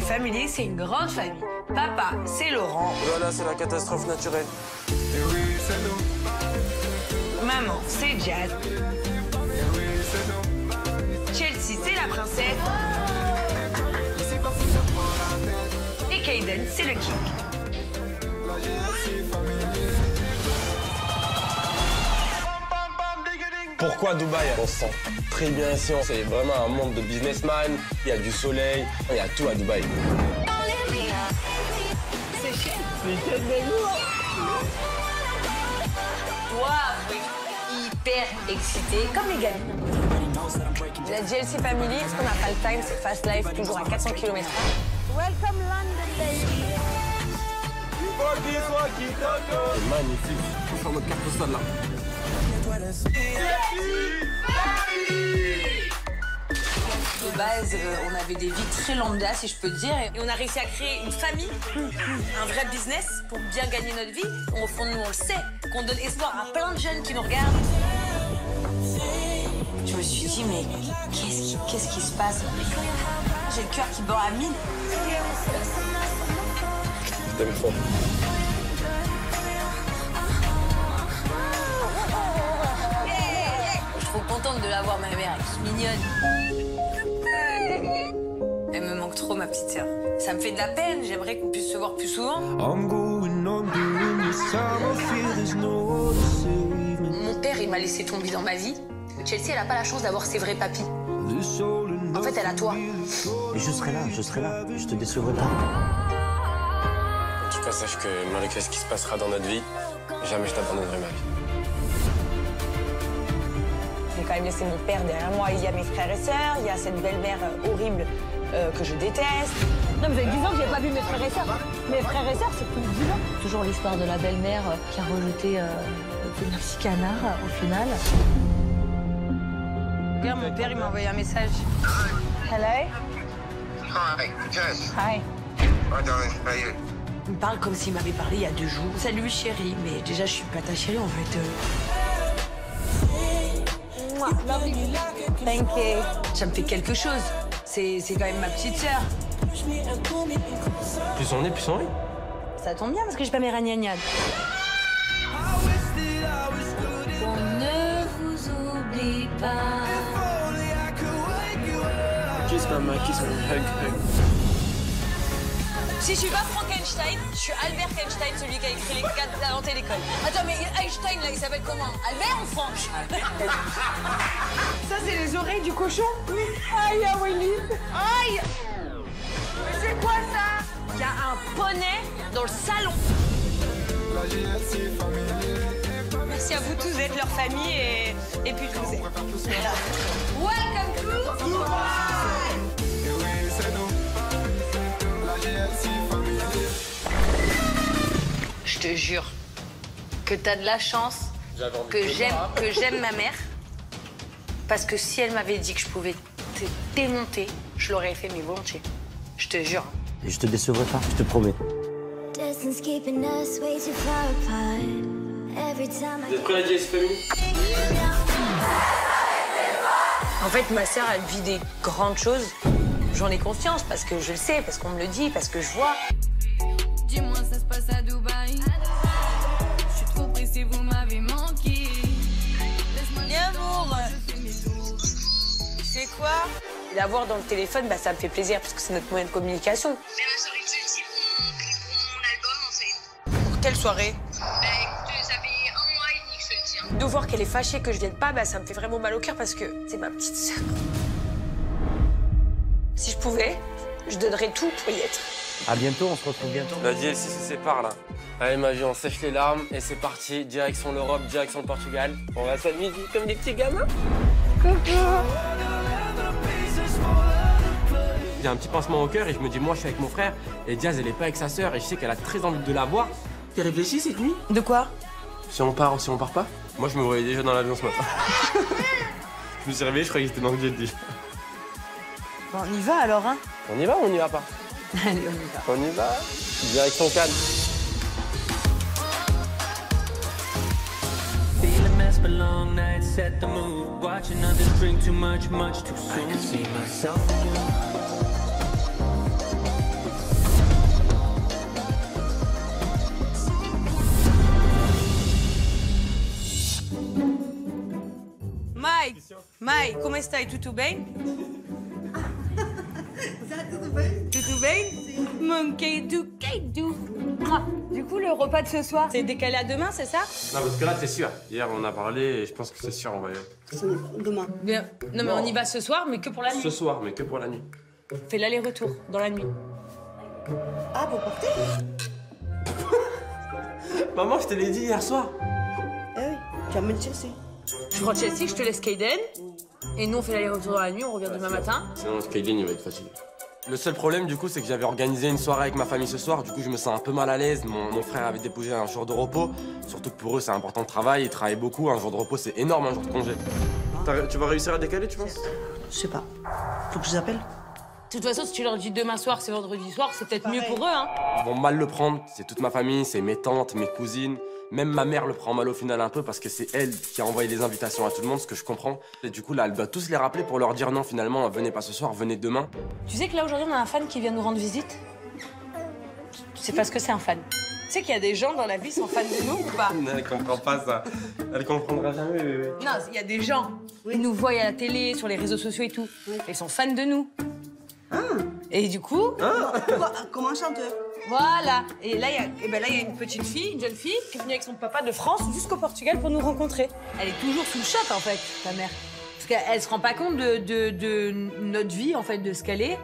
Family, c'est une grande famille. Papa, c'est Laurent. Voilà, c'est la catastrophe naturelle. Maman, c'est Jazz. Chelsea, c'est la princesse. Et Kaden, c'est le king. Pourquoi Dubaï? On se sent très bien ici. C'est vraiment un monde de businessman. Il y a du soleil, il y a tout à Dubaï. C'est cher. Toi, hyper excitée, comme les gamins. La GLC Family, ce qu'on n'a pas le time, c'est Fast Life, toujours à 400 km/h. Welcome London, baby. C'est magnifique. Je suis en mode carte postale là. De base, on avait des vies très lambda, si je peux te dire. Et on a réussi à créer une famille, un vrai business pour bien gagner notre vie. Au fond de nous, on le sait, qu'on donne espoir à plein de jeunes qui nous regardent. Je me suis dit, mais qu'est-ce qui se passe? J'ai le cœur qui bat à 1000. Je t'aime trop. Je suis trop contente de la voir, ma mère, elle est mignonne. Elle me manque trop, ma petite sœur. Ça me fait de la peine, j'aimerais qu'on puisse se voir plus souvent. Mon père, il m'a laissé tomber dans ma vie. Chelsea, elle n'a pas la chance d'avoir ses vrais papis. En fait, elle a toi. Et je serai là, je te décevrai pas. En tout cas, sache que malgré ce qui se passera dans notre vie, jamais je t'abandonnerai ma vie. J'ai quand même laissé mon père derrière moi. Il y a mes frères et sœurs, il y a cette belle-mère horrible que je déteste. Non, mais vous avez 10 ans que j'ai pas vu mes frères et sœurs. Mes frères et sœurs, c'est plus de 10 ans. Toujours l'histoire de la belle-mère qui a rejeté le petit canard au final. Regarde, mon père, il m'a envoyé un message. Hello? Hi, Jess. Hi. Hi, darling. How are you? Il me parle comme s'il m'avait parlé il y a 2 jours. Salut, chérie. Mais déjà, je suis pas ta chérie, en fait. Thank you. Ça me fait quelque chose. C'est quand même ma petite sœur. Plus on est, plus on rit. Ça tombe bien parce que j'ai pas mes ragnagnas. On ne vous oublie pas. Kiss mama, kiss mama, hug. Si je suis pas Frankenstein, je suis Albert Einstein, celui qui a écrit les 4 inventé l'école. Attends, mais Einstein, là, il s'appelle comment? Albert ou Franck? Ça, c'est les oreilles du cochon? Oui. Aïe, Willy. Aïe. Mais c'est quoi ça? Il y a un poney dans le salon. Merci à vous tous d'être leur famille et puis je vous aime. Welcome to Dubaï. Je te jure que t'as de la chance que j'aime ma mère. Parce que si elle m'avait dit que je pouvais te démonter, je l'aurais fait, mais volontiers. Je te jure. Et je te décevrai pas, je te promets. Vous êtes prêts à la GLC Family? En fait, ma sœur, elle vit des grandes choses. J'en ai conscience parce que je le sais, parce qu'on me le dit, parce que je vois. Dis-moi, ça se passe à Dubaï. Je suis trop pressée, vous m'avez manqué. L'amour. Tu sais quoi? L'avoir dans le téléphone, bah, ça me fait plaisir parce que c'est notre moyen de communication. C'est la soirée de Chelsea pour mon album, en fait. Pour quelle soirée? Bah écoute, ça fait 1 mois et demi que je te le tiens. De voir qu'elle est fâchée que je vienne pas, bah, ça me fait vraiment mal au cœur parce que c'est ma petite sœur. Si je pouvais, je donnerais tout pour y être. À bientôt, on se retrouve bientôt. La GLC se sépare là. Allez ma vie, on sèche les larmes et c'est parti. Direction l'Europe, direction le Portugal. On va s'amuser comme des petits gamins. J'ai un petit pincement au cœur et je me dis, moi je suis avec mon frère et Jazz elle est pas avec sa sœur et je sais qu'elle a très envie de la voir. T'as réfléchi cette nuit? De quoi? Si on part ou si on part pas? Moi je me voyais déjà dans l'avion ce matin. Je me suis réveillé, je croyais que j'étais dans le jet dit. Bon, on y va alors, hein? On y va ou on y va pas? Allez, on y va. On y va. Direction Cannes. For long nights, set the mood. Watching others drink too much, much too soon. I can see myself in you. Mai, come stai? Tutto bene? Tutto bene? Mon queido. Du coup, le repas de ce soir, C'est décalé à demain, c'est ça? Non, parce que là, c'est sûr. Hier, on a parlé et je pense que c'est sûr, on va y aller. Demain. Bien. Non, mais on y va ce soir, mais que pour la nuit. Ce soir, mais que pour la nuit. Fais l'aller-retour dans la nuit. Ah, vous partez? Maman, je te l'ai dit hier soir. Eh oui, tu amènes Chelsea. Je rentre Chelsea, je te laisse Kaden. Et nous, on fait l'aller-retour dans la nuit, on revient demain matin. Sinon, Kaden, il va être fatigué. Le seul problème, du coup, c'est que j'avais organisé une soirée avec ma famille ce soir. Du coup, je me sens un peu mal à l'aise. Mon frère avait déposé un jour de repos. Surtout que pour eux, c'est important de travail. Ils travaillent beaucoup. Un jour de repos, c'est énorme, un jour de congé. Tu vas réussir à décaler, tu penses? Je sais pas. Faut que je les appelle. De toute façon, si tu leur dis demain soir, c'est vendredi soir, c'est peut-être mieux pour eux, hein. Ils vont mal le prendre. C'est toute ma famille, c'est mes tantes, mes cousines. Même ma mère le prend mal au final un peu parce que c'est elle qui a envoyé les invitations à tout le monde, ce que je comprends. Et du coup, là, elle doit tous les rappeler pour leur dire non, finalement, venez pas ce soir, venez demain. Tu sais que là, aujourd'hui, on a un fan qui vient nous rendre visite? C'est parce que c'est un fan. Tu sais qu'il y a des gens dans la vie qui sont fans de nous ou pas? Elle comprend pas ça. Elle comprendra jamais, bébé. Non, il y a des gens. Ils nous voient à la télé, sur les réseaux sociaux et tout. Ils sont fans de nous. Et du coup... Comme un chanteur. Voilà. Et là, il y a une petite fille, une jeune fille, qui est venue avec son papa de France jusqu'au Portugal pour nous rencontrer. Elle est toujours sous le choc, en fait, ta mère. Parce qu'elle se rend pas compte de notre vie, en fait, de ce qu'elle est.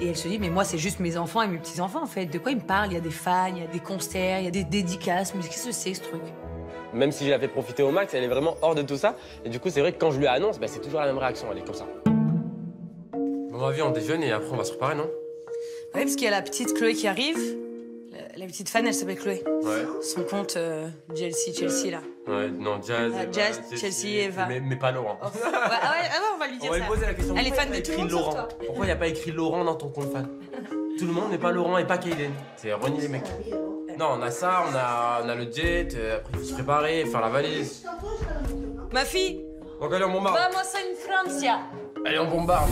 Et elle se dit, mais moi, c'est juste mes enfants et mes petits-enfants, en fait. De quoi ils me parlent? Il y a des fans, il y a des concerts, il y a des dédicaces. Mais qu'est-ce que c'est, ce truc? Même si je la fais profiter au max, elle est vraiment hors de tout ça. Et du coup, c'est vrai que quand je lui annonce, bah, c'est toujours la même réaction, elle est comme ça. Bon, ma vie, on déjeune et après, on va se préparer, non? Oui, parce qu'il y a la petite Chloé qui arrive. La petite fan, elle s'appelle Chloé. Ouais. Son compte Chelsea, là. Ouais, non, Jazz, Jazz, Chelsea, Eva. Mais pas Laurent. Ouais, on va lui dire On va ça. lui poser la question. Elle est fan de Pourquoi tout il y a le monde, écrit Laurent? sauf toi. Pourquoi il n'y a pas écrit Laurent dans ton compte fan? Tout le monde n'est pas Laurent et pas Kaden. C'est renier les mecs. Non, on a ça, on a le jet, après il faut se préparer, faire la valise. Ma fille, Donc allez, on bombarde. vamos en Francia. Allez, on bombarde.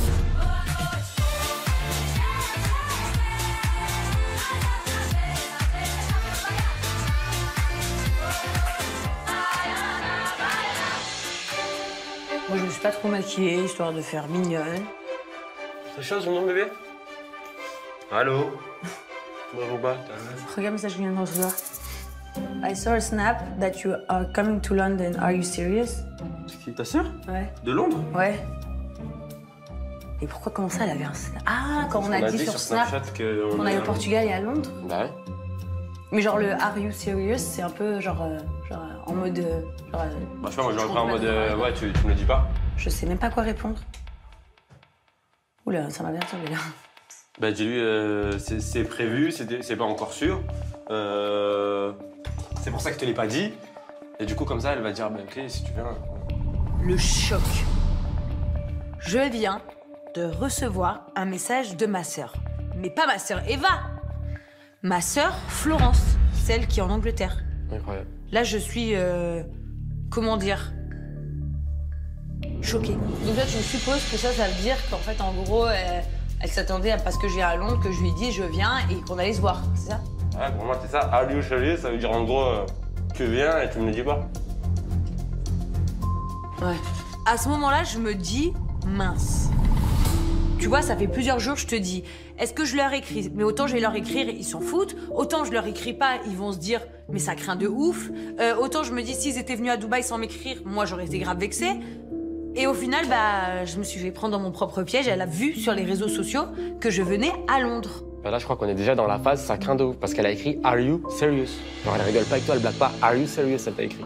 Moi, je me suis pas trop maquillée, histoire de faire mignonne. C'est chaud, mon bébé? Allô? Regarde le message que je viens de recevoir. I saw a snap that you are coming to London. Are you serious? C'est qui, ta sœur? Ouais. De Londres? Ouais. Et pourquoi, comment ça, elle avait un snap? Ah, quand on a dit sur Snap qu'on allait au Portugal et à Londres? Bah ouais. Mais genre le Are you serious, c'est un peu genre en mode... Bah je sais pas, moi je vais en mode... ouais, tu me le dis pas. Je sais même pas quoi répondre. Oula, ça m'a bien tombé là. Bah dis-lui, c'est prévu, c'est pas encore sûr. C'est pour ça que je te l'ai pas dit. Et du coup comme ça, elle va dire, bah ok, si tu viens... Le choc. Je viens de recevoir un message de ma sœur. Mais pas ma sœur Eva. Ma sœur Florence, celle qui est en Angleterre. Incroyable. Là, je suis... comment dire? Choquée. Donc là, tu supposes que ça veut dire qu'en fait, en gros, elle s'attendait à parce que je viens à Londres, que je lui ai dit je viens et qu'on allait se voir, c'est ça? Ouais, pour moi, c'est ça. Are you serious? Ça veut dire en gros, tu viens et tu me le dis pas. Ouais. À ce moment-là, je me dis, mince. Tu vois, ça fait plusieurs jours, je te dis, est-ce que je leur écris? Mais autant je vais leur écrire, ils s'en foutent. Autant je leur écris pas, ils vont se dire, mais ça craint de ouf. Autant je me dis, s'ils étaient venus à Dubaï sans m'écrire, moi j'aurais été grave vexée. Et au final, bah, je me suis fait prendre dans mon propre piège. Elle a vu sur les réseaux sociaux que je venais à Londres. Bah là, je crois qu'on est déjà dans la phase, ça craint de ouf, parce qu'elle a écrit Are you serious? Alors elle rigole pas avec toi, elle blague pas. Are you serious? Elle t'a écrit.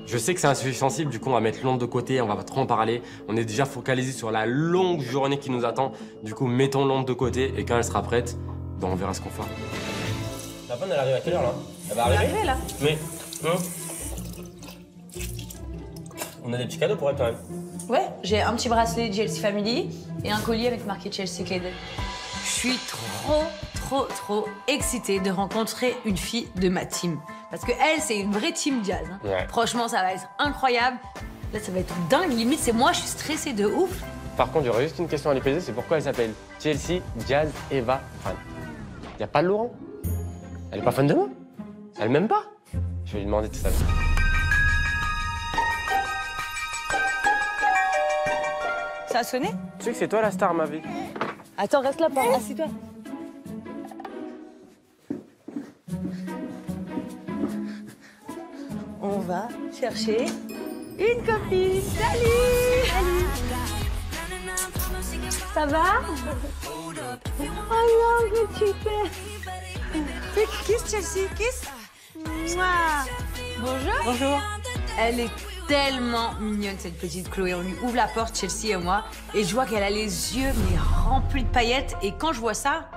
Je sais que c'est un sujet sensible, du coup on va mettre Londres de côté, on va pas trop en parler. On est déjà focalisé sur la longue journée qui nous attend. Du coup, mettons Londres de côté et quand elle sera prête, bah, on verra ce qu'on fera. La femme, elle arrive à quelle heure là? Elle va arriver là. Mais, non. On a des petits cadeaux pour elle quand même. Ouais, j'ai un petit bracelet Chelsea Family et un collier avec marqué Chelsea Kaden. Je suis trop excitée de rencontrer une fille de ma team. Parce que elle, c'est une vraie team jazz. Hein. Ouais. Franchement, ça va être incroyable. Là, ça va être dingue. Limite, c'est moi, je suis stressée de ouf. Par contre, j'aurais juste une question à lui poser, c'est pourquoi elle s'appelle Chelsea, Jazz, Eva, fan. Y a pas de Laurent? Elle est pas fan de moi? Elle m'aime pas? Je vais lui demander tout ça. Ça a sonné? Tu sais que c'est toi la star, ma vie. Attends, reste là, assis-toi. On va chercher une copine. Salut! Salut! Ça va? Oh non, que tu fais? Kiss, Chelsea, kiss. Mouah. Bonjour. Bonjour. Elle est tellement mignonne, cette petite Chloé. On lui ouvre la porte, Chelsea et moi, et je vois qu'elle a les yeux mais remplis de paillettes. Et quand je vois ça,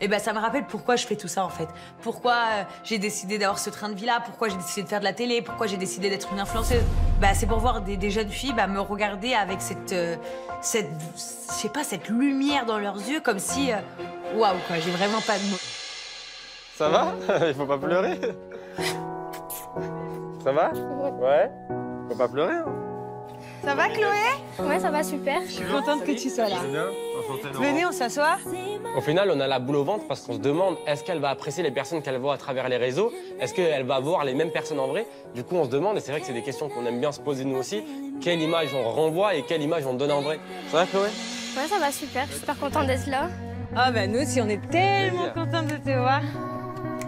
eh ben, ça me rappelle pourquoi je fais tout ça, en fait. Pourquoi j'ai décidé d'avoir ce train de vie-là, pourquoi j'ai décidé de faire de la télé, pourquoi j'ai décidé d'être une influenceuse. Bah, c'est pour voir des jeunes filles me regarder avec je sais pas, cette lumière dans leurs yeux, comme si... Waouh, quoi, j'ai vraiment pas de mots. Ça va? Il faut pas pleurer. Ça va? Ouais. Faut pas pleurer, hein. Ça va, Chloé? Ouais, ça va super. Je suis contente que tu sois là. Venez, on s'assoit. Au final, on a la boule au ventre parce qu'on se demande est-ce qu'elle va apprécier les personnes qu'elle voit à travers les réseaux? Est-ce qu'elle va voir les mêmes personnes en vrai? Du coup, on se demande, et c'est vrai que c'est des questions qu'on aime bien se poser nous aussi, quelle image on renvoie et quelle image on donne en vrai. Ça va, Chloé? Ouais, ça va super. Je suis super contente d'être là. Ah ben nous aussi, on est tellement contents de te voir.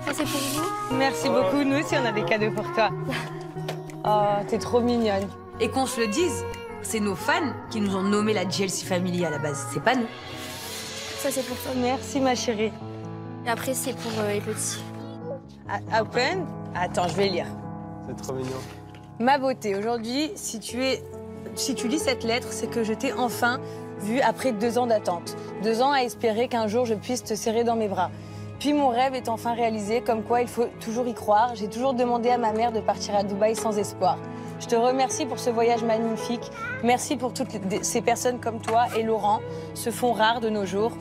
Ça, c'est pour vous. Merci beaucoup. Nous aussi, on a des cadeaux pour toi. Oh, t'es trop mignonne. Et qu'on se le dise, c'est nos fans qui nous ont nommé la Chelsea Family à la base, c'est pas nous. Ça, c'est pour toi. Merci, ma chérie. Et après, c'est pour les petits. Open. Attends, je vais lire. C'est trop mignon. Ma beauté, aujourd'hui, si tu lis cette lettre, c'est que je t'ai enfin vue après 2 ans d'attente. 2 ans à espérer qu'un jour je puisse te serrer dans mes bras. Puis mon rêve est enfin réalisé, comme quoi il faut toujours y croire. J'ai toujours demandé à ma mère de partir à Dubaï sans espoir. Je te remercie pour ce voyage magnifique. Merci pour toutes ces personnes comme toi et Laurent se font rares de nos jours.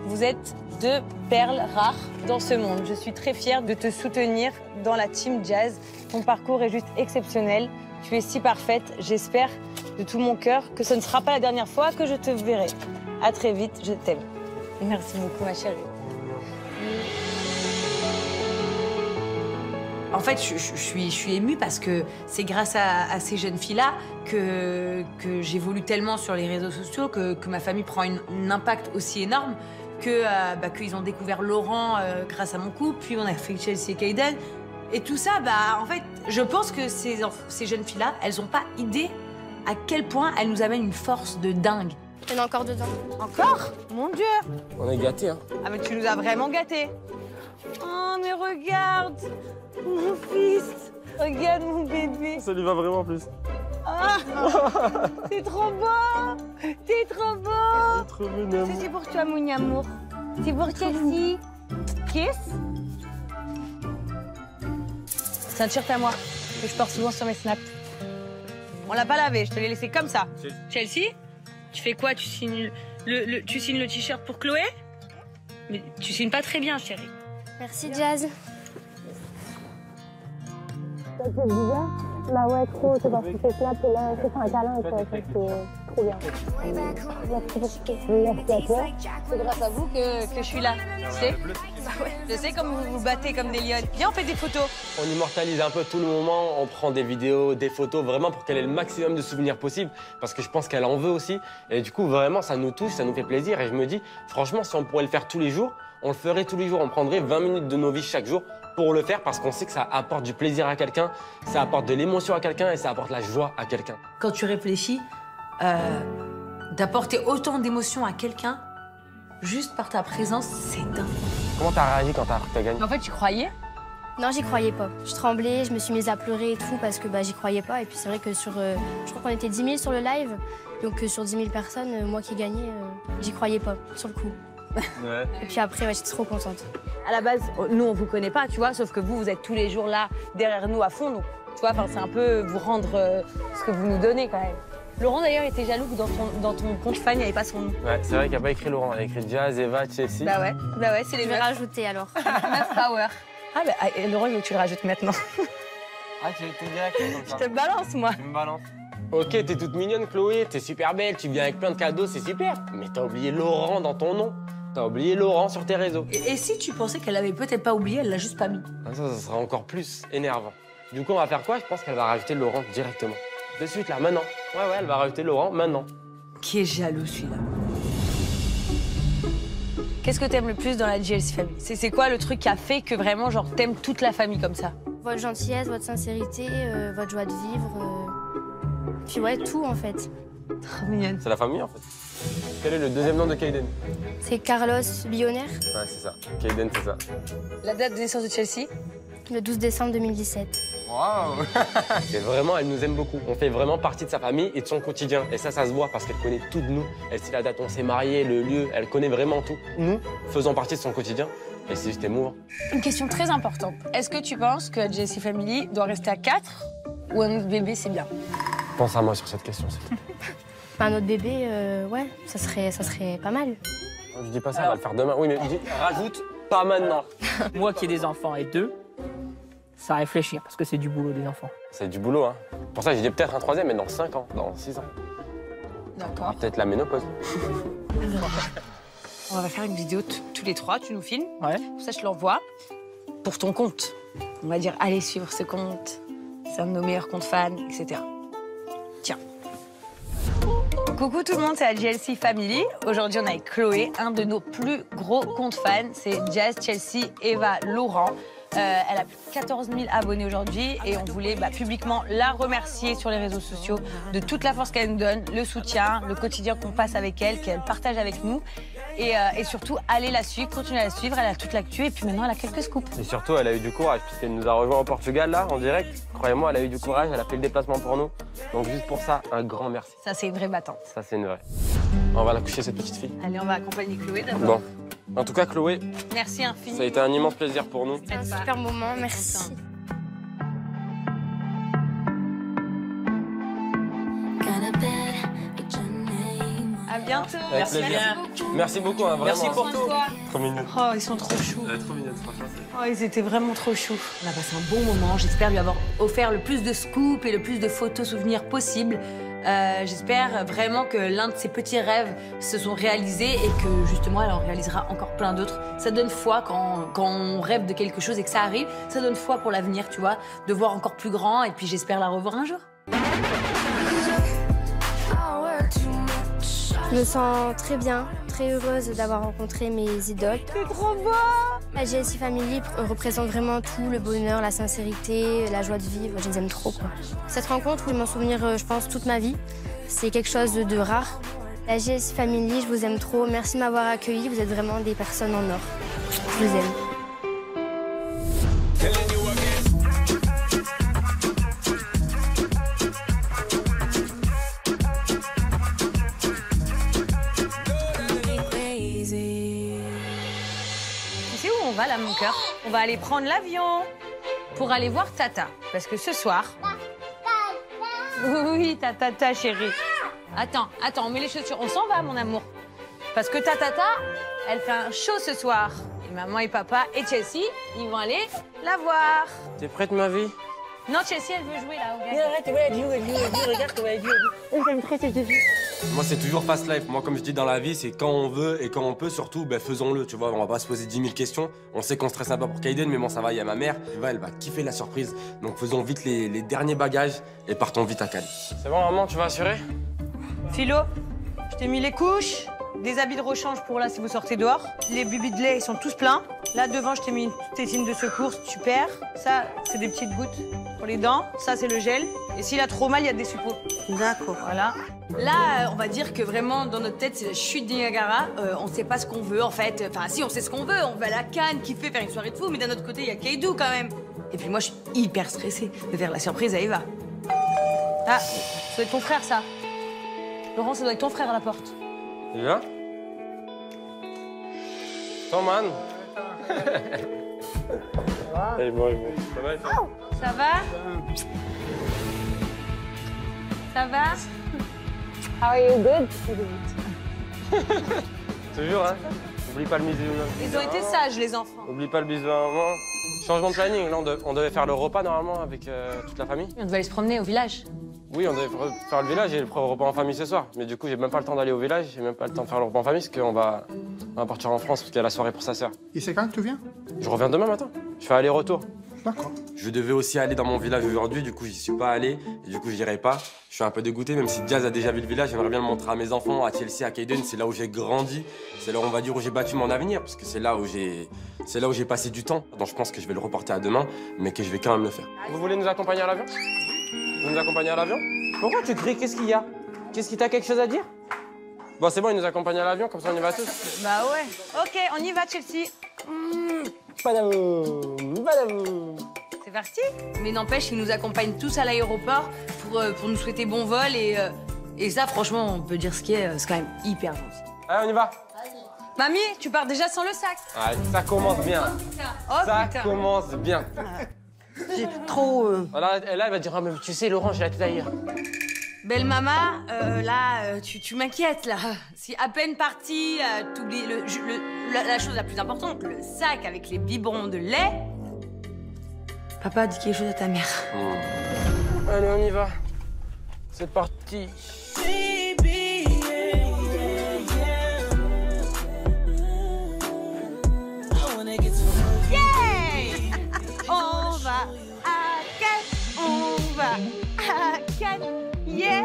Vous êtes 2 perles rares dans ce monde. Je suis très fière de te soutenir dans la team jazz. Ton parcours est juste exceptionnel. Tu es si parfaite. J'espère de tout mon cœur que ce ne sera pas la dernière fois que je te verrai. À très vite, je t'aime. Merci beaucoup, ma chérie. En fait, je suis émue parce que c'est grâce à ces jeunes filles-là que j'évolue tellement sur les réseaux sociaux, que ma famille prend un impact aussi énorme, qu'ils ont découvert Laurent grâce à mon couple, puis on a fait Chelsea et Kayden. Et tout ça, en fait, je pense que ces jeunes filles-là, elles n'ont pas idée à quel point elles nous amènent une force de dingue. Il y en a encore dedans. Encore? Mon Dieu! On est gâtés, hein. Ah, mais tu nous as vraiment gâtés. Oh, mais regarde! Mon fils! Regarde mon bébé! Ça lui va vraiment plus. Ah! C'est trop beau! T'es trop beau! Trop mignon. Ça, c'est pour toi, mon amour. C'est pour Chelsea. Kiss? C'est un t-shirt à moi que je porte souvent sur mes snaps. On l'a pas lavé, je te l'ai laissé comme ça. Chelsea, tu fais quoi? Tu signes tu signes le t-shirt pour Chloé? Mais tu signes pas très bien, chérie. Merci, Jazz. Ça te fait bizarre? Bah ouais, trop. C'est parce que c'est snap et là, c'est un câlin, quoi. C'est trop bien. Merci à toi. C'est grâce à vous que je suis là. Tu sais? Je sais comme vous vous battez comme des lionnes. Viens, on fait des photos. On immortalise un peu tout le moment, on prend des vidéos, des photos, vraiment pour qu'elle ait le maximum de souvenirs possible, parce que je pense qu'elle en veut aussi. Et du coup, vraiment, ça nous touche, ça nous fait plaisir. Et je me dis, franchement, si on pourrait le faire tous les jours, on le ferait tous les jours. On prendrait 20 minutes de nos vies chaque jour pour le faire, parce qu'on sait que ça apporte du plaisir à quelqu'un, ça apporte de l'émotion à quelqu'un et ça apporte la joie à quelqu'un. Quand tu réfléchis, d'apporter autant d'émotions à quelqu'un, juste par ta présence, c'est dingue. Comment t'as réagi quand t'as appris que t'as gagné? En fait, tu croyais? Non, j'y croyais pas. Je tremblais, je me suis mise à pleurer et tout parce que j'y croyais pas. Et puis c'est vrai que je crois qu'on était 10 000 sur le live. Donc sur 10 000 personnes, moi qui gagnais, j'y croyais pas, sur le coup. Ouais. Et puis après, j'étais trop contente. À la base, nous, on vous connaît pas, tu vois, sauf que vous êtes tous les jours là, derrière nous à fond. Donc, tu vois, c'est un peu vous rendre ce que vous nous donnez quand même. Laurent, d'ailleurs, était jaloux que dans ton compte fan, il n'y avait pas son nom. Ouais, c'est vrai qu'il n'y a pas écrit Laurent, il a écrit Jazz, Eva, Chelsea. Bah ouais, c'est les Je vais rajouter alors. meufs power. Ah bah, Laurent, il veut que tu le rajoutes maintenant. Ah, tu es direct comme ça. Je te balance, moi. Tu me balances. Ok, t'es toute mignonne, Chloé, t'es super belle, tu viens avec plein de cadeaux, c'est super. Mais t'as oublié Laurent dans ton nom. T'as oublié Laurent sur tes réseaux. Et si tu pensais qu'elle l'avait peut-être pas oublié, elle l'a juste pas mis? Ça sera encore plus énervant. Du coup, on va faire quoi? Je pense qu'elle va rajouter Laurent directement. De suite, là, maintenant. Ouais, elle va rajouter Laurent maintenant. qui est jaloux celui-là. Qu'est-ce que t'aimes le plus dans la JLC Family? C'est quoi le truc qui a fait que vraiment, genre, t'aimes toute la famille comme ça? Votre gentillesse, votre sincérité, votre joie de vivre. Puis ouais, tout en fait. Trop mignonne. C'est la famille en fait. Quel est le deuxième nom de Kayden? C'est Carlos Billionaire. Ouais, c'est ça. Kayden, c'est ça. La date de naissance de Chelsea? Le 12 décembre 2017. Waouh. Et vraiment, elle nous aime beaucoup. On fait vraiment partie de sa famille et de son quotidien. Et ça se voit parce qu'elle connaît tout de nous. Elle sait la date où on s'est mariés, le lieu, elle connaît vraiment tout. Nous, faisons partie de son quotidien. Et c'est juste émouvant. Une question très importante. Est-ce que tu penses que la JLC Family doit rester à 4 ou un autre bébé, c'est bien? Pense à moi sur cette question, s'il te plaît. Un autre bébé, ouais, ça serait pas mal. Je dis pas ça, on va le faire demain. Oui, mais rajoute pas maintenant. Moi qui ai des enfants et 2, ça à réfléchir, parce que c'est du boulot des enfants. C'est du boulot, hein. Pour ça, j'ai dit peut-être un troisième, mais dans 5 ans, dans 6 ans. D'accord. Peut-être la ménopause. On va faire une vidéo tous les 3, tu nous filmes. Ouais. Pour ça, je te l'envoie. Pour ton compte. On va dire, allez suivre ce compte. C'est un de nos meilleurs comptes fans, etc. Tiens. Coucou tout le monde, c'est la JLC Family. Aujourd'hui, on est avec Chloé, un de nos plus gros comptes fans. C'est Jazz, Chelsea, Eva, Laurent. Elle a plus de 14 000 abonnés aujourd'hui et on voulait publiquement la remercier sur les réseaux sociaux de toute la force qu'elle nous donne, le soutien, le quotidien qu'on passe avec elle, qu'elle partage avec nous. Et surtout, allez la suivre, continuez à la suivre, elle a toute l'actu et puis maintenant elle a quelques scoops. Et surtout, elle a eu du courage puisqu'elle nous a rejoint au Portugal là, en direct. Croyez-moi, elle a eu du courage, elle a fait le déplacement pour nous. Donc juste pour ça, un grand merci. Ça, c'est une vraie battante. Ça, c'est une vraie. On va la coucher, cette petite fille. Allez, on va accompagner Chloé d'abord. Bon. En tout cas, Chloé, merci infiniment. Ça a été un immense plaisir pour nous. C'est un super moment, merci. À bientôt. Merci bien. Merci beaucoup, hein, vraiment. Merci pour tout. Trop mignon. Oh, ils sont trop choux. Trop mignon, franchement. Oh, ils étaient vraiment trop choux. On a passé un bon moment. J'espère lui avoir offert le plus de scoops et le plus de photos souvenirs possible. J'espère vraiment que l'un de ses petits rêves se sont réalisés et que justement elle en réalisera encore plein d'autres. Ça donne foi quand on rêve de quelque chose et que ça arrive. Ça donne foi pour l'avenir, tu vois, de voir encore plus grand et puis j'espère la revoir un jour. Je me sens très bien, très heureuse d'avoir rencontré mes idoles. C'est trop beau! La JLC Family représente vraiment tout, le bonheur, la sincérité, la joie de vivre. Je les aime trop, quoi. Cette rencontre, oui, m'en souvenir, je pense, toute ma vie. C'est quelque chose de rare. La JLC Family, je vous aime trop. Merci de m'avoir accueilli. Vous êtes vraiment des personnes en or. Je vous aime. On va là, mon cœur. On va aller prendre l'avion pour aller voir Tata. Parce que ce soir... Oui, Tata, chérie. Attends, on met les chaussures. On s'en va, mon amour. Parce que Tata, elle fait un show ce soir. Et maman et papa et Chelsea, ils vont aller la voir. T'es prête, ma vie? Non, Chelsea, elle veut jouer là. Mais arrête, ouais, elle joue, regarde comment elle joue. J'aime très cette vie. Moi, c'est toujours fast life. Moi, comme je dis dans la vie, c'est quand on veut et quand on peut, surtout, faisons-le. Tu vois, on va pas se poser 10 000 questions. On sait qu'on stresse un peu pour Kayden, mais bon, ça va, il y a ma mère. Elle va kiffer la surprise. Donc, faisons vite les derniers bagages et partons vite à Cali. C'est bon, maman, tu vas assurer? Philo, je t'ai mis les couches, des habits de rechange pour là si vous sortez dehors. Les bubis de lait, ils sont tous pleins. Là, devant, je t'ai mis une tétine de secours si tu perds. Ça, c'est des petites gouttes pour les dents. Ça, c'est le gel. Et s'il a trop mal, il y a des suppos. D'accord. Voilà. Là, on va dire que vraiment, dans notre tête, c'est la chute du Niagara. On sait pas ce qu'on veut, en fait. Enfin, si, on sait ce qu'on veut. On va à la Cannes, kiffer, faire une soirée de fou. Mais d'un autre côté, il y a Kaydou, quand même. Et puis moi, je suis hyper stressée de faire la surprise à Eva. Ah, ça doit être ton frère, ça. Laurent, ça doit être ton frère à la porte. Il est là? Attends, man. Elle est bon. Ça va, toi? Ça va? Ça va? How are you? Good? Toujours, hein? Oublie pas le bisou. Ils ont été sages, les enfants. Oublie pas le bisou à maman. Changement de planning, là, on devait faire le repas normalement avec toute la famille. On devait aller se promener au village. Oui, on devait faire le village et le repas en famille ce soir. Mais du coup, j'ai même pas le temps d'aller au village, j'ai même pas le temps de faire le repas en famille parce qu'on va partir en France parce qu'il y a la soirée pour sa sœur. Et c'est quand que tu viens? Je reviens demain matin. Je fais aller-retour. D'accord. Je devais aussi aller dans mon village aujourd'hui, du coup j'y suis pas allé, et du coup j'irai pas. Je suis un peu dégoûté, même si Jazz a déjà vu le village, j'aimerais bien le montrer à mes enfants, à Chelsea, à Kaden. C'est là où j'ai grandi, c'est là on va dire où j'ai battu mon avenir, parce que c'est là où j'ai passé du temps. Donc je pense que je vais le reporter à demain, mais que je vais quand même le faire. Vous voulez nous accompagner à l'avion? Vous nous accompagnez à l'avion? Pourquoi tu cries? Qu'est-ce qu'il y a? Qu'est-ce qui t'a quelque chose à dire? Bon, c'est bon, il nous accompagne à l'avion, comme ça on y va tous. Bah ouais. Ok, on y va, Chelsea. C'est parti. Mais n'empêche, ils nous accompagnent tous à l'aéroport pour nous souhaiter bon vol. Et ça, franchement, on peut dire ce qui est, c'est quand même hyper gentil. Allez, on y va. Mamie, tu pars déjà sans le sac. Allez, ça commence bien. Oh, ça putain. commence bien. J'ai trop... Là, elle va dire, ah, mais tu sais, Laurent, j'ai la tête ailleurs. Belle maman, là, tu m'inquiètes, là. Si à peine partie, t'oublies la chose la plus importante, le sac avec les biberons de lait. Papa dit quelque chose à ta mère. Allez, on y va. C'est parti. Yeah! On va à Cannes, on va à Cannes. Yeah!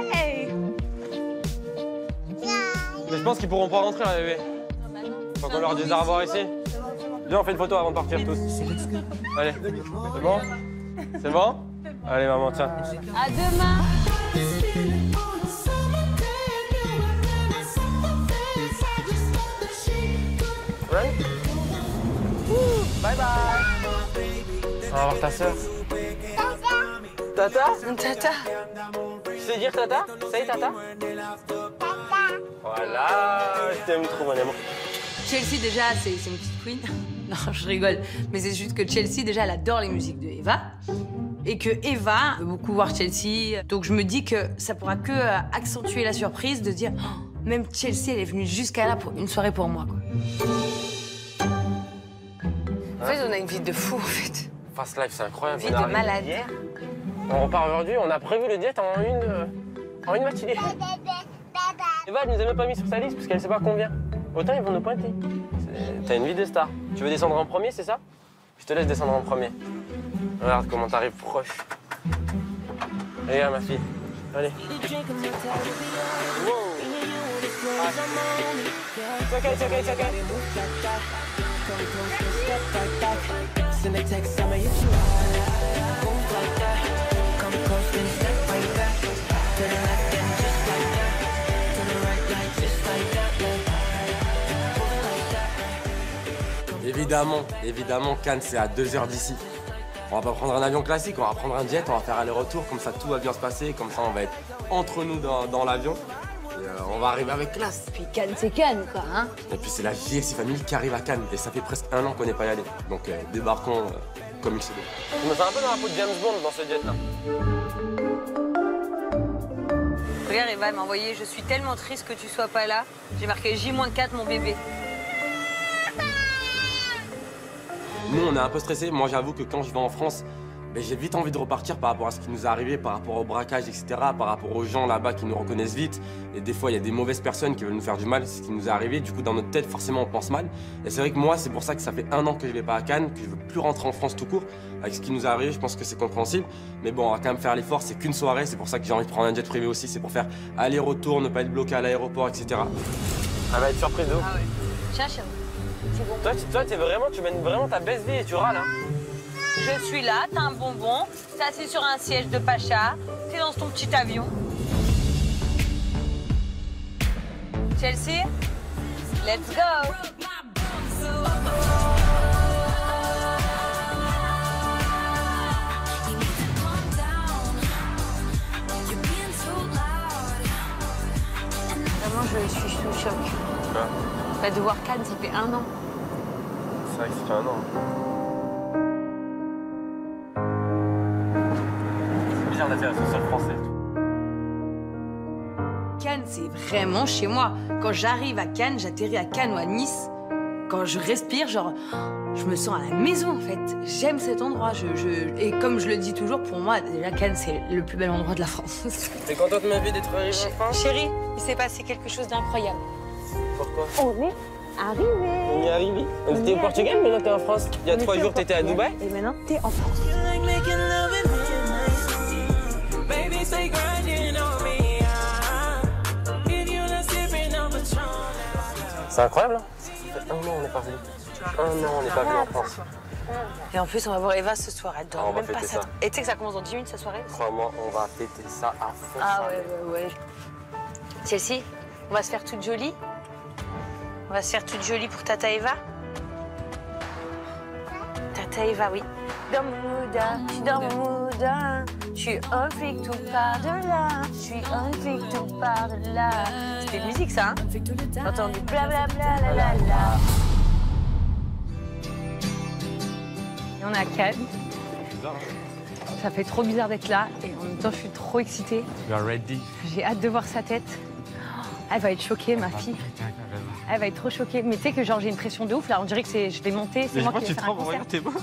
Mais je pense qu'ils pourront pas rentrer, là, bébé. Faut qu'on leur dise au revoir ici. Viens, on fait une photo avant de partir tous. Allez, c'est bon? C'est bon? Allez, maman, tiens. À demain! Ouais? Bye bye! On va voir ta sœur. Tata? Tata! Tu sais dire tata? Say tata? Voilà, je t'aime trop, mon amour. Chelsea, déjà, c'est une petite queen. Non, je rigole. Mais c'est juste que Chelsea, déjà, elle adore les musiques de Eva. Et que Eva veut beaucoup voir Chelsea. Donc je me dis que ça pourra que accentuer la surprise de dire oh, même Chelsea, elle est venue jusqu'à là pour une soirée pour moi, quoi. En fait, on a une vie de fou, en fait. Fast Life, c'est incroyable. Vie de malade. On repart aujourd'hui, on a prévu le diète en une matinée. Eva, elle nous a même pas mis sur sa liste parce qu'elle sait pas combien. Autant ils vont nous pointer. T'as une vie de star. Tu veux descendre en premier, c'est ça? Je te laisse descendre en premier. Regarde comment t'arrives proche. Regarde ma fille. Allez. Wow. Ah. It's okay, it's okay, it's okay. Évidemment, Cannes, c'est à 2 heures d'ici. On va pas prendre un avion classique, on va prendre un jet, on va faire aller-retour, comme ça tout va bien se passer, comme ça on va être entre nous dans l'avion. Et on va arriver avec classe. Puis Cannes, c'est Cannes, quoi, hein. Et puis c'est la JLC Family qui arrive à Cannes, et ça fait presque 1 an qu'on n'est pas y allé. Donc débarquons comme il se doit. Je me sens un peu dans la peau de James Bond dans ce jet-là. Regarde, Eva m'a envoyé « Je suis tellement triste que tu sois pas là ». J'ai marqué J-4, mon bébé. Nous, on est un peu stressés. Moi, j'avoue que quand je vais en France, ben, j'ai vite envie de repartir par rapport à ce qui nous est arrivé, par rapport au braquage, etc., par rapport aux gens là-bas qui nous reconnaissent vite. Et des fois, il y a des mauvaises personnes qui veulent nous faire du mal, c'est ce qui nous est arrivé. Du coup, dans notre tête, forcément, on pense mal. Et c'est vrai que moi, c'est pour ça que ça fait 1 an que je vais pas à Cannes, que je veux plus rentrer en France tout court. Avec ce qui nous est arrivé, je pense que c'est compréhensible. Mais bon, on va quand même faire l'effort, c'est qu'une soirée. C'est pour ça que j'ai envie de prendre un jet privé aussi. C'est pour faire aller-retour, ne pas être bloqué à l'aéroport, etc. Elle va être surprise de ouf. Ah ouais. Tiens, chérie. Bon. Toi, tu mènes vraiment ta best vie et tu râles, hein. Je suis là, t'as un bonbon, t'es assis sur un siège de pacha, t'es dans ton petit avion. Chelsea, let's go! Vraiment, je suis sous choc. Quoi? Bah, de voir Cannes, ça fait 1 an. C'est vrai que ça fait 1 an. C'est bizarre d'atterrir sur le sol français. Cannes, c'est vraiment chez moi. Quand j'arrive à Cannes, j'atterris à Cannes ou à Nice. Quand je respire, genre, je me sens à la maison, en fait. J'aime cet endroit. Et comme je le dis toujours, pour moi, déjà, Cannes, c'est le plus bel endroit de la France. T'es contente de ma vie d'être arrivée en France? Chérie, il s'est passé quelque chose d'incroyable. Pourquoi? On est arrivé. On y est arrivé. On était au Portugal, mais là, t'es en France. Il y a 3 jours, t'étais à Dubaï. Et maintenant, t'es en France. C'est incroyable, hein. Ça fait 1 an on n'est pas venu. 1 an on n'est pas venu en France. Et en plus, on va voir Eva ce soir. Elle dort on va même pas fêter ça. ça. Et tu sais que ça commence dans 10 minutes, cette soirée? Crois-moi, on va fêter ça à fond. Ah ouais. Chelsea, on va se faire toute jolie. On va se faire toute jolie pour Tata Eva. Tata Eva, oui. Dans mon moudin, je suis dans mon moudin. Je suis un flic tout par-delà. Je suis un flic tout par-delà. C'était de musique, ça, hein? T'as entendu blablabla, la la la. Et on est à Cannes. Ça fait trop bizarre d'être là et en même temps, je suis trop excitée. You are ready. J'ai hâte de voir sa tête. Elle va être choquée, ma fille. Elle va être trop choquée. Mais tu sais que genre j'ai une pression de ouf là. On dirait que je vais monter. C'est moi qui vais faire un concert.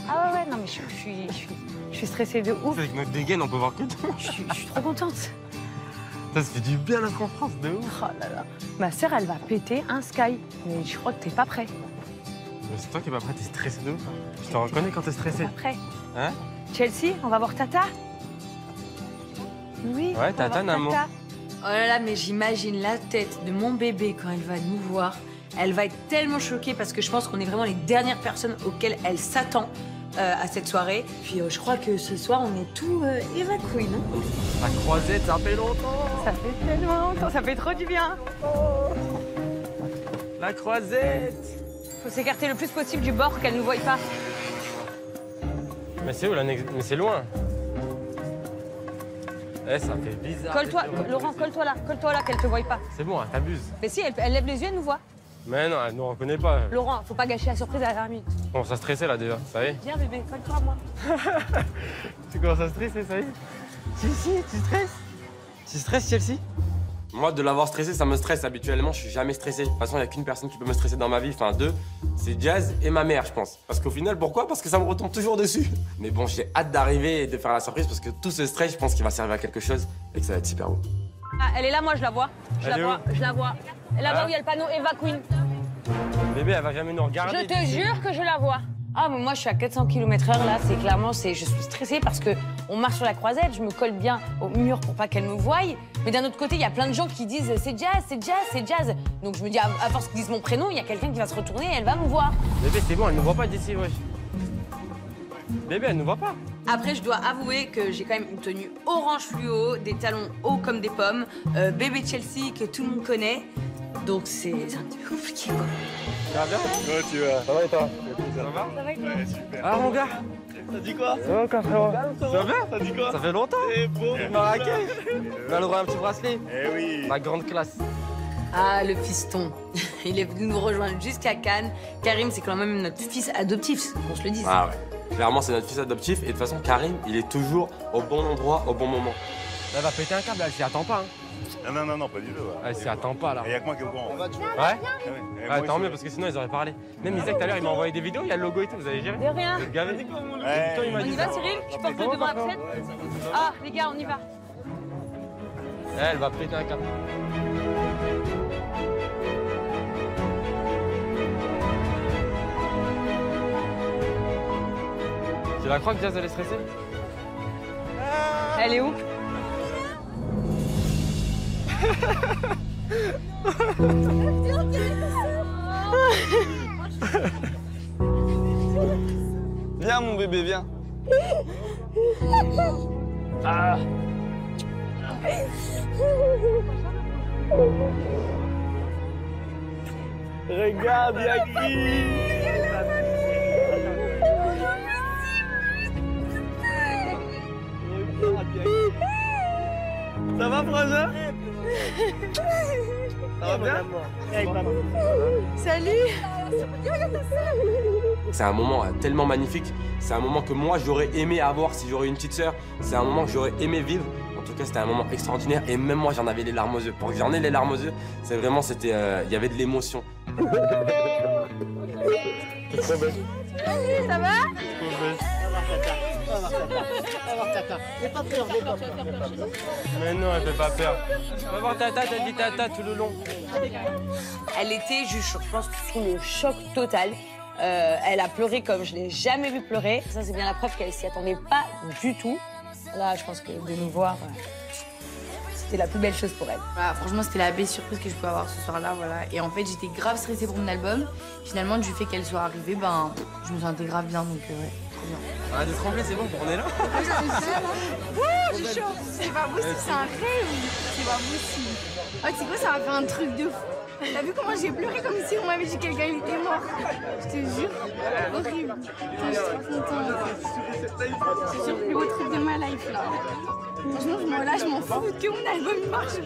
Ah ouais, non mais je suis stressée de ouf. Avec notre dégaine, on peut voir que toi. Je suis trop contente. Ça se fait du bien la conférence, de ouf. Oh là là. Ma sœur, elle va péter un Sky. Mais je crois que t'es pas prêt. Mais c'est toi qui es pas prêt, t'es stressé de ouf. Je te reconnais quand t'es stressé. Pas prêt. Hein? Chelsea, on va voir Tata? Oui. Ouais, Tata, Namo. Oh là là, mais j'imagine la tête de mon bébé quand elle va nous voir. Elle va être tellement choquée parce que je pense qu'on est vraiment les dernières personnes auxquelles elle s'attend à cette soirée. Puis je crois que ce soir, on est tout évacués, non? La croisette, ça fait longtemps. Ça fait tellement longtemps, ça fait trop du bien. La croisette. Faut s'écarter le plus possible du bord qu'elle ne nous voie pas. Mais c'est où, mais c'est loin. Eh, ça fait bizarre. Colle-toi, Laurent, colle-toi là, qu'elle te voie pas. C'est bon, hein, t'abuses. Mais si, elle lève les yeux, elle nous voit. Mais non, elle nous reconnaît pas. Laurent, faut pas gâcher la surprise à la dernière minute. On commence à stresser là déjà, ça y est. Viens bébé, colle-toi à moi. Tu commences à stresser, ça y est. Si, tu stresses. Tu stresses, Chelsea? Moi, de l'avoir stressé, ça me stresse. Habituellement, je suis jamais stressé. De toute façon, il n'y a qu'une personne qui peut me stresser dans ma vie, enfin 2, c'est Jazz et ma mère, je pense. Parce qu'au final, pourquoi? Parce que ça me retombe toujours dessus. Mais bon, j'ai hâte d'arriver et de faire la surprise parce que tout ce stress, je pense qu'il va servir à quelque chose et que ça va être super beau. Ah, elle est là, moi, je la vois. Je la vois. Là-bas où il y a le panneau Eva Queen. Bébé, elle va jamais nous regarder. Je te jure que je la vois. Ah, mais moi, je suis à 400 km/h, là. C'est clairement, je suis stressée parce qu'on marche sur la croisette, je me colle bien au mur pour pas qu'elle me voie. Mais d'un autre côté, il y a plein de gens qui disent « c'est Jazz, c'est Jazz, c'est Jazz ». Donc je me dis, à force qu'ils disent mon prénom, il y a quelqu'un qui va se retourner et elle va me voir. Bébé, c'est bon, elle nous voit pas d'ici, wesh. Bébé, elle nous voit pas. Après, je dois avouer que j'ai quand même une tenue orange fluo, des talons hauts comme des pommes, bébé Chelsea que tout le monde connaît. Donc c'est un petit peu compliqué, quoi. Ça va bien? Ouais, tu vas. Ça va et toi? Ça va? Ça va et toi? Ouais, super. Ah, mon gars. T'as dit quoi? Ça va, quoi, frérot? Ça va bien? T'as dit quoi? Ça fait longtemps. C'est beau. Marrakech. On va avoir un petit bracelet. Eh oui. La grande classe. Ah, le fiston. Il est venu nous rejoindre jusqu'à Cannes. Karim, c'est quand même notre fils adoptif, qu'on se le dise. Ah ouais. Clairement, c'est notre fils adoptif. Et de toute façon, Karim, il est toujours au bon endroit, au bon moment. Elle va péter un câble, elle s'y attend pas. Hein. Non, pas du tout. Elle s'y attend pas, là. Il y a que moi qui est au courant. Ouais? Ouais, tant mieux, parce que sinon, ils auraient parlé. Même Isaac, tout à l'heure, il m'a envoyé des vidéos, il y a le logo et tout, vous avez géré? De rien. Vous êtes gavé? On y va, Cyril? Tu portes le devant la pochette? Ah, les gars, on y va. Elle va péter un câble. Tu la crois que Jazz, elle est stressée? Elle est où? Viens, mon bébé, viens. Ah. Regarde, y'a qui? Ça va, Frangin? Ça va bien? Salut. C'est un moment tellement magnifique. C'est un moment que moi, j'aurais aimé avoir si j'aurais une petite sœur. C'est un moment que j'aurais aimé vivre. En tout cas, c'était un moment extraordinaire. Et même moi, j'en avais les larmes aux yeux. Pour que j'en ai les larmes aux yeux, c'est vraiment, c'était, il y avait de l'émotion. T'es trop belle. Ça va? Mais non, elle fait pas peur. On va voir Tata, t'as dit Tata tout le long. Elle était juste, je pense, sous le choc total. Elle a pleuré comme je l'ai jamais vu pleurer. Ça, c'est bien la preuve qu'elle s'y attendait pas du tout. Là, je pense que de nous voir, c'était la plus belle chose pour elle. Voilà, franchement, c'était la belle surprise que je pouvais avoir ce soir-là, voilà. Et en fait, j'étais grave stressée pour mon album. Finalement, du fait qu'elle soit arrivée, ben, je me sentais grave bien, donc ouais, trop bien. Ah, de trembler, c'est bon, on est là. J'ai chaud. C'est pas possible, c'est un rêve. C'est pas possible. Oh, tu sais quoi, ça m'a fait un truc de fou. T'as vu comment j'ai pleuré comme si on m'avait dit que quelqu'un était mort. Je te jure, horrible. Putain, je suis trop contente. C'est sûr, plus beau truc de ma life là. Franchement, je m'en fous que mon album marche. Je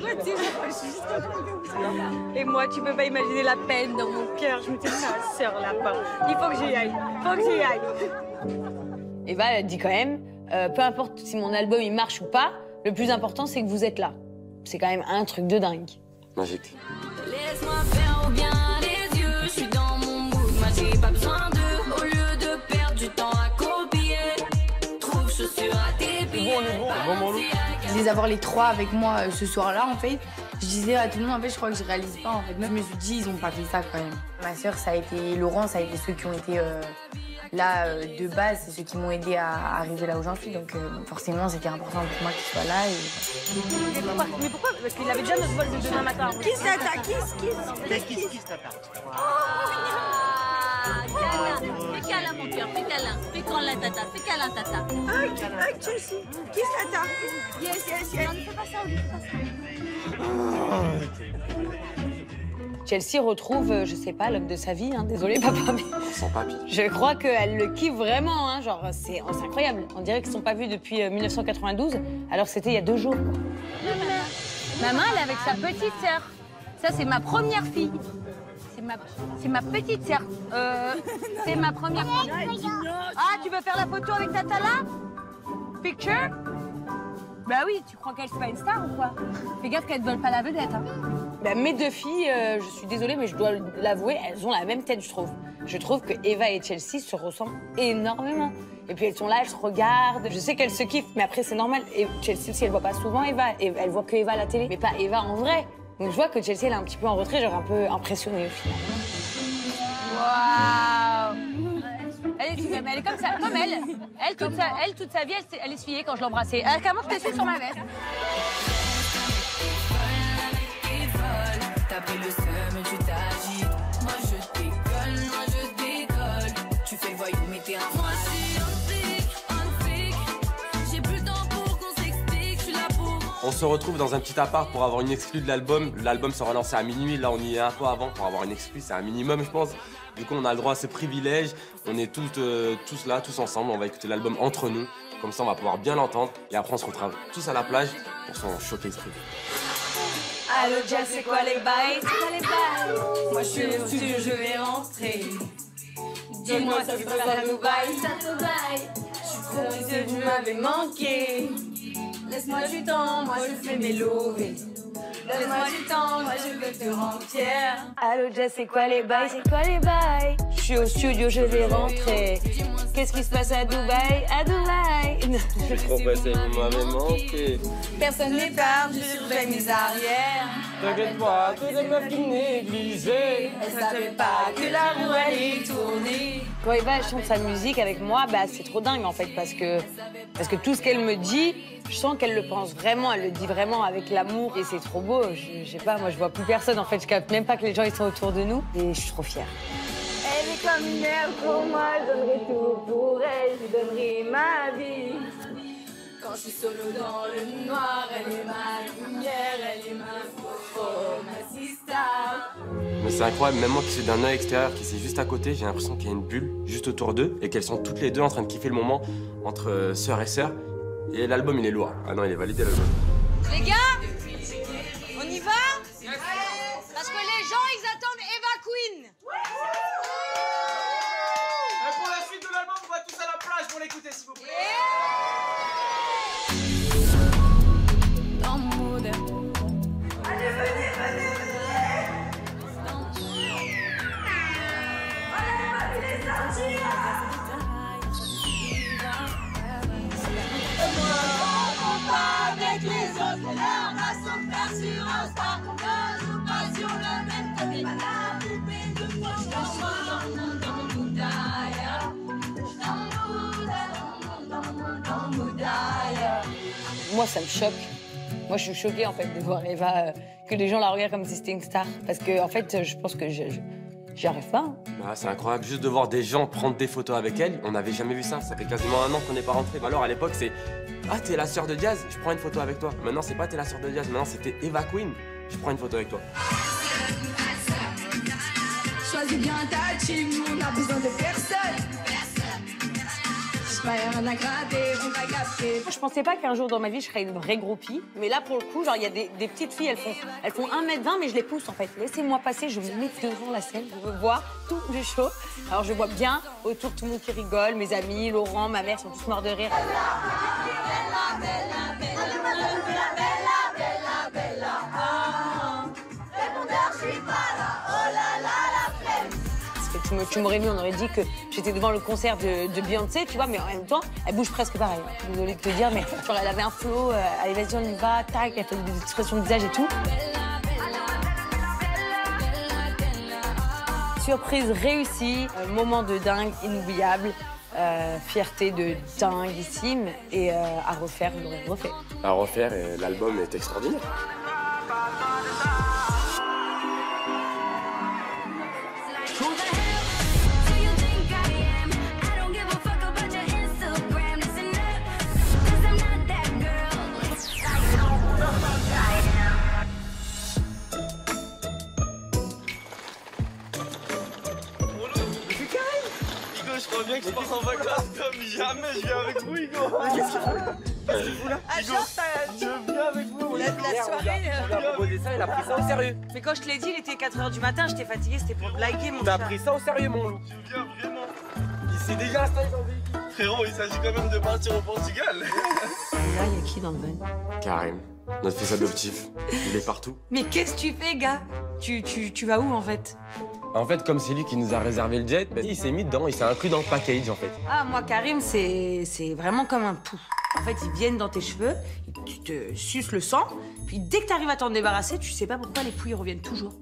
suis juste contente que vous soyez là. Et moi, tu peux pas imaginer la peine dans mon cœur. Je me dis, ma sœur là-bas, il faut que j'y aille. Il faut que j'y aille. Eva, elle dit quand même, peu importe si mon album il marche ou pas, le plus important c'est que vous êtes là. C'est quand même un truc de dingue. Magique. Laisse-moi faire au bien les yeux, je suis dans mon mood, moi j'ai pas besoin d'eux. Au lieu de perdre du temps à copier, trouve chaussures à tes pieds. Je les avoir les trois avec moi ce soir-là, en fait. Je disais à tout le monde, en fait, je crois que je réalise pas, en fait. Même je me suis dit, ils ont pas fait ça quand même. Ma sœur, ça a été Laurent, ça a été ceux qui ont été là de base, c'est ceux qui m'ont aidé à arriver là où j'en suis. Donc forcément, c'était important pour moi qu'ils soient là. Et... Mais pourquoi? Parce qu'il avait déjà notre vol de demain matin. Kiss tata, kiss. Fais câlin mon cœur, fais câlin. Fais câlin tata, fais câlin tata. Ah, Chelsea, kiss tata. Yes. Non, ne fais pas ça, Olivier, fais pas ça. Chelsea retrouve, je sais pas, l'homme de sa vie, hein. Désolée papa, mais... Sans papy. Je crois qu'elle le kiffe vraiment, hein. Genre, c'est incroyable. On dirait qu'ils ne sont pas vus depuis 1992, alors que c'était il y a 2 jours, quoi. Maman, elle est avec sa petite sœur. Ça, c'est ma première fille. C'est ma petite sœur. C'est ma première fille. Ah, tu veux faire la photo avec Tata là? Picture? Bah oui, tu crois qu'elle c'est pas une star ou quoi? Fais gaffe qu'elle ne vole pas la vedette, hein. Bah, mes 2 filles, je suis désolée, mais je dois l'avouer, elles ont la même tête, je trouve. Je trouve que Eva et Chelsea se ressemblent énormément. Et puis elles sont là, elles se regardent. Je sais qu'elles se kiffent, mais après c'est normal. Et Chelsea aussi, elle voit pas souvent Eva. Et elle voit que Eva à la télé, mais pas Eva en vrai. Donc je vois que Chelsea, elle est un petit peu en retrait, genre un peu impressionnée au final. Waouh! Elle est comme ça, comme elle. Elle, toute sa vie, elle essuyait quand je l'embrassais. Comment je t'essuie sur ma veste? T'as pris le seum, tu t'agites. Moi je décolle. Tu fais le voyou, mais t'es un moi je suis antique. J'ai plus le temps pour qu'on s'explique. Je suis là pour. On se retrouve dans un petit appart pour avoir une exclue de l'album. L'album sera lancé à minuit, là on y est un peu avant pour avoir une exclue, c'est un minimum je pense. Du coup on a le droit à ce privilège, on est tous là, tous ensemble, on va écouter l'album entre nous. Comme ça on va pouvoir bien l'entendre et après on se retrouve tous à la plage pour s'en choquer l'esprit. Allo Jazz, c'est quoi les bails? Moi je suis au studio, je vais rentrer. Dis-moi ça se passe à Dubaï. Je suis trop triste, tu m'avais manqué. Laisse-moi du temps, moi je fais mes lovés. Laisse-moi du temps, moi je veux te rendre fière. Allo Jazz, c'est quoi les bails? C'est quoi les bails? Je suis au studio, je vais rentrer. Qu'est-ce qui se passe à Dubaï? À Dubaï. Je suis trop pressé, vous m'avez manqué. Personne m'épargne, je surveille mes arrières. T'inquiète pas, toutes les meufs qui négligées. Elle savait pas que la roue allait tourner. Quand Eva elle chante sa musique avec moi, bah c'est trop dingue en fait parce que tout ce qu'elle me dit, je sens qu'elle le pense vraiment, elle le dit vraiment avec l'amour et c'est trop beau. Je sais pas, moi je vois plus personne en fait, je capte même pas que les gens ils sont autour de nous et je suis trop fière. Elle est comme une mère pour moi, je donnerai tout pour elle, je lui donnerai ma vie. Quand je suis solo dans le noir, elle est ma lumière, elle est ma sister. Mais c'est incroyable, même moi qui suis d'un œil extérieur, qui c'est juste à côté, j'ai l'impression qu'il y a une bulle juste autour d'eux et qu'elles sont toutes les deux en train de kiffer le moment entre sœur et sœur. Et l'album il est lourd. Ah non, il est validé l'album. Les gars, on y va? Parce que les gens ils attendent Eva Queen. Et pour la suite de l'album, on va tous à la plage pour l'écouter s'il vous plaît. Dans mon mood. Allez, venez. Avec les autres, on va se faire sur Insta. Ne joue pas sur le même côté. La poupée de moi, je dans mon moudaya. Dans mon moudaya. Moi ça me choque Moi, je suis choquée, en fait, de voir Eva, que les gens la regardent comme si c'était une star. Parce que, en fait, je pense que j'y arrive pas. Hein. Bah, c'est incroyable, juste de voir des gens prendre des photos avec elle, on n'avait jamais vu ça. Ça fait quasiment 1 an qu'on n'est pas rentré. Alors, à l'époque, c'est « Ah, t'es la sœur de Diaz, je prends une photo avec toi. » Maintenant, c'est pas « T'es la sœur de Diaz », maintenant, c'était Eva Queen, je prends une photo avec toi. Choisis bien ta team, on a besoin de personne. Je pensais pas qu'un jour dans ma vie, je serais une vraie groupie. Mais là, pour le coup, genre, il y a des petites filles, elles font 1m20, mais je les pousse, en fait. Laissez-moi passer, je me mets devant la scène, je veux voir tout du show. Alors, je vois bien autour tout le monde qui rigole, mes amis, Laurent, ma mère, sont tous morts de rire. Tu m'aurais mis, on aurait dit que j'étais devant le concert de Beyoncé, tu vois, mais en même temps, elle bouge presque pareil. Désolée de te dire, mais genre, elle avait un flow, allez, vas-y, on y va, tac, elle fait des expressions de visage et tout. Surprise réussie, moment de dingue, inoubliable, fierté de dinguissime, et à refaire, on l'aurait refait. À refaire, et l'album est extraordinaire. Je crois bien que je pars en vacances comme jamais, je viens avec vous, Hugo. Qu'est-ce qu'il fout là? Qu'est-ce qu'il fout là? Hugo, je viens avec vous. La soirée. Il a proposé ça, il a pris ça au sérieux. Mais quand je te l'ai dit, il était 4 h du matin, j'étais fatiguée, c'était pour blaguer, mon chat. T'as pris ça au sérieux, mon loup. Je viens vraiment. Il s'est déjà installé dans le véhicule. Frérot, il s'agit quand même de partir au Portugal. Et là, il y a qui dans le van? Karim, notre fils adoptif. Il est partout. Mais qu'est-ce que tu fais, gars? Tu vas où, en fait? En fait, comme c'est lui qui nous a réservé le jet, bah, il s'est mis dedans, il s'est inclus dans le package, en fait. Ah, moi, Karim, c'est vraiment comme un pou. En fait, ils viennent dans tes cheveux, ils te sucent le sang, puis dès que t'arrives à t'en débarrasser, tu sais pas pourquoi les pouilles reviennent toujours.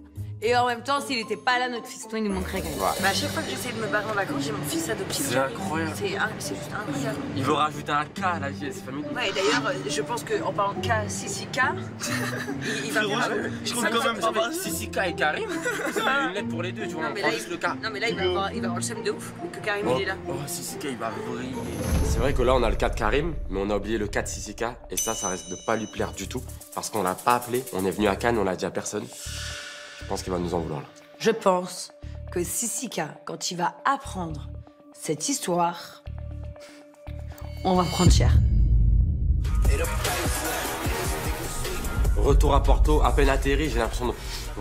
Et en même temps, s'il était pas là, notre fiston, il nous manquerait quand même. Ouais. Bah, à chaque fois que j'essaie de me barrer en vacances, j'ai mon fils adoptif. C'est incroyable. C'est juste incroyable. Il veut rajouter un K à la JS Family. Ouais, et d'ailleurs, je pense qu'en parlant de K, Sissi K, il va faire... Je trouve quand même pas. Sissi K et Karim, c'est une lettre pour les deux, tu vois, on prend juste le K. Non, mais là, il va avoir le seum de ouf, que Karim, il est là. Oh, Sissi K, il va briller. C'est vrai que là, on a le K de Karim, mais on a oublié le K de Sissi K, et ça risque de pas lui plaire du tout, parce qu'on l'a pas appelé, on est venu à Cannes, on l'a dit à personne. Je pense qu'il va nous en vouloir, là. Je pense que Sissika, quand il va apprendre cette histoire, on va prendre cher. Retour à Porto, à peine atterri, j'ai l'impression de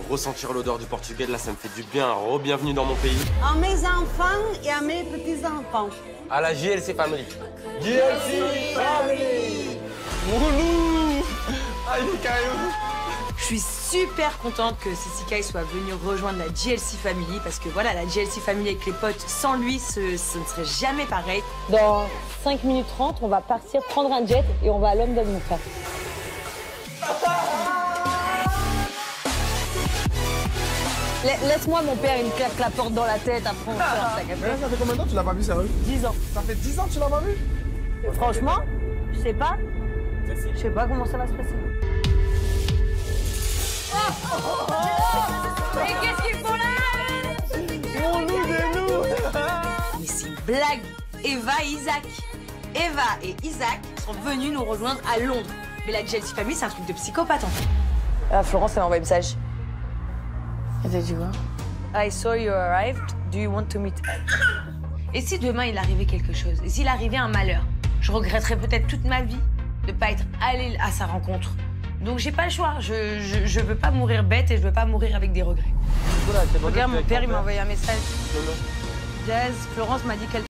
ressentir l'odeur du Portugal. Là, ça me fait du bien. Re-bienvenue dans mon pays. À mes enfants et à mes petits-enfants. À la JLC Family. JLC Family. Moulou. Allez, carrément. Je suis super contente que Sissika soit venu rejoindre la JLC Family parce que voilà, la JLC Family avec les potes, sans lui, ce ne serait jamais pareil. Dans 5 minutes 30, on va partir prendre un jet et on va à London, mon frère. Laisse-moi, mon père, il me claque la porte dans la tête, après on sort, ça capte. Ça fait combien de temps que tu l'as pas vu, sérieux? 10 ans. Ça fait 10 ans que tu l'as pas vu? Franchement, je sais pas. Je sais pas comment ça va se passer. Mais qu'est-ce qu'ils font là? Mon loup de nous. Mais c'est une blague. Eva et Isaac. Eva et Isaac sont venus nous rejoindre à Londres. Mais la JLC Family, c'est un truc de psychopathe, en fait. Florence, elle m'a envoyé un message. Elle t'a dit quoi? I saw you arrived. Do you want to meet? Et si demain, il arrivait quelque chose? Et s'il arrivait un malheur? Je regretterais peut-être toute ma vie de ne pas être allée à sa rencontre. Donc j'ai pas le choix, je veux pas mourir bête et je veux pas mourir avec des regrets. Regarde, mon père, il m'a envoyé un message. Jazz, Florence m'a dit qu'elle